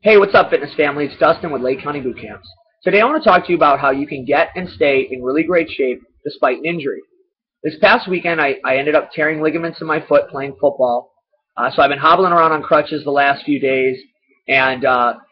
Hey, what's up, fitness family? It's Dustin with Lake County Boot Camps. Today I want to talk to you about how you can get and stay in really great shape despite an injury. This past weekend, I ended up tearing ligaments in my foot playing football. So I've been hobbling around on crutches the last few days, and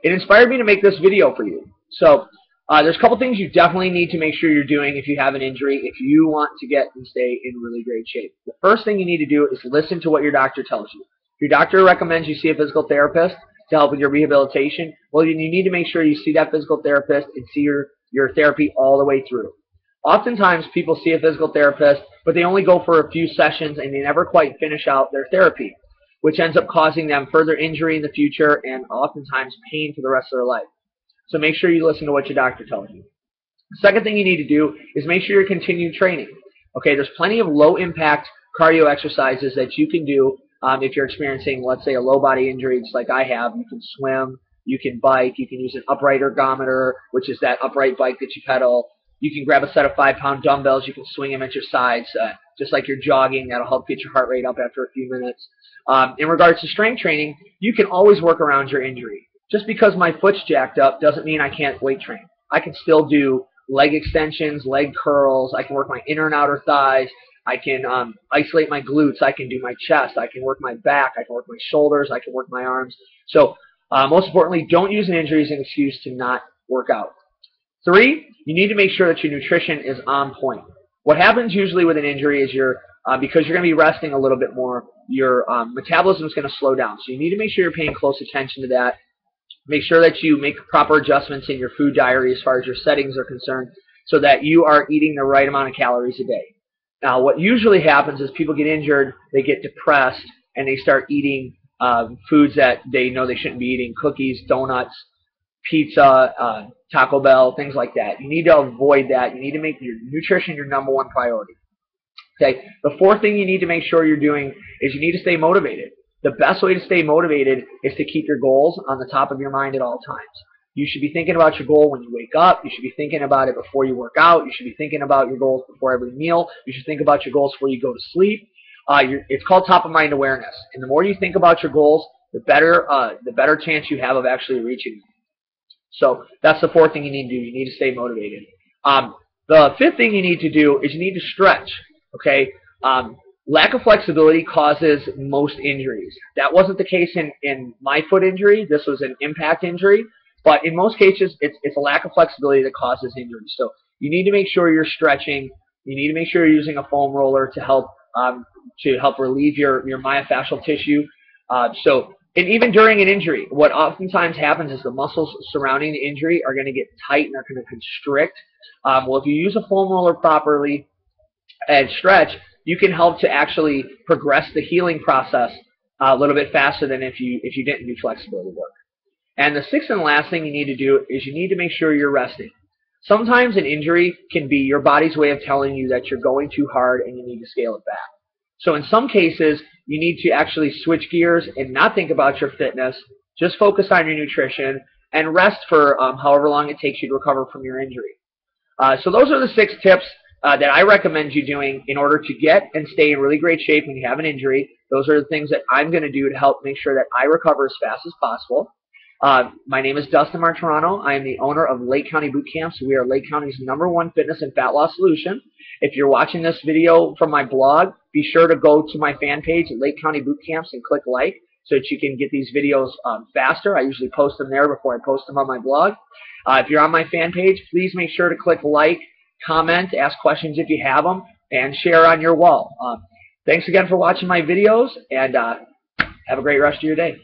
it inspired me to make this video for you. So there's a couple things you definitely need to make sure you're doing if you have an injury, if you want to get and stay in really great shape. The first thing you need to do is listen to what your doctor tells you. If your doctor recommends you see a physical therapist to help with your rehabilitation, well, you need to make sure you see that physical therapist and see your therapy all the way through. Oftentimes, people see a physical therapist, but they only go for a few sessions and they never quite finish out their therapy, which ends up causing them further injury in the future and oftentimes pain for the rest of their life. So make sure you listen to what your doctor tells you. The second thing you need to do is make sure you're continuing training. Okay, there's plenty of low-impact cardio exercises that you can do if you're experiencing, let's say, a low body injury, just like I have. You can swim, you can bike, you can use an upright ergometer, which is that upright bike that you pedal. You can grab a set of 5-pound dumbbells, you can swing them at your sides, just like you're jogging. That'll help get your heart rate up after a few minutes. In regards to strength training, you can always work around your injury. Just because my foot's jacked up doesn't mean I can't weight train. I can still do leg extensions, leg curls, I can work my inner and outer thighs, I can isolate my glutes, I can do my chest, I can work my back, I can work my shoulders, I can work my arms. So most importantly, don't use an injury as an excuse to not work out. 3, you need to make sure that your nutrition is on point. What happens usually with an injury is because you're going to be resting a little bit more, your metabolism is going to slow down. So you need to make sure you're paying close attention to that. Make sure that you make proper adjustments in your food diary as far as your settings are concerned so that you are eating the right amount of calories a day. Now, what usually happens is people get injured, they get depressed, and they start eating foods that they know they shouldn't be eating, cookies, donuts, pizza, Taco Bell, things like that. You need to avoid that. You need to make your nutrition your #1 priority. Okay. The fourth thing you need to make sure you're doing is you need to stay motivated. The best way to stay motivated is to keep your goals on the top of your mind at all times. You should be thinking about your goal when you wake up. You should be thinking about it before you work out. You should be thinking about your goals before every meal. You should think about your goals before you go to sleep. It's called top-of-mind awareness. And the more you think about your goals, the better chance you have of actually reaching them. So that's the fourth thing you need to do. You need to stay motivated. The fifth thing you need to do is you need to stretch. Okay. Lack of flexibility causes most injuries. That wasn't the case in my foot injury. This was an impact injury. But in most cases, it's a lack of flexibility that causes injuries. So you need to make sure you're stretching. You need to make sure you're using a foam roller to help relieve your myofascial tissue. And even during an injury, what oftentimes happens is the muscles surrounding the injury are going to get tight and they're going to constrict. Well, if you use a foam roller properly and stretch, you can help to actually progress the healing process a little bit faster than if you didn't do flexibility work. And the sixth and last thing you need to do is you need to make sure you're resting. Sometimes an injury can be your body's way of telling you that you're going too hard and you need to scale it back. So in some cases, you need to actually switch gears and not think about your fitness, just focus on your nutrition, and rest for however long it takes you to recover from your injury. So those are the 6 tips that I recommend you doing in order to get and stay in really great shape when you have an injury. Those are the things that I'm going to do to help make sure that I recover as fast as possible. My name is Dustin Martirano. I am the owner of Lake County Boot Camps. We are Lake County's #1 fitness and fat loss solution. If you're watching this video from my blog, be sure to go to my fan page, Lake County Boot Camps, and click like so that you can get these videos faster. I usually post them there before I post them on my blog. If you're on my fan page, please make sure to click like, comment, ask questions if you have them, and share on your wall. Thanks again for watching my videos, and have a great rest of your day.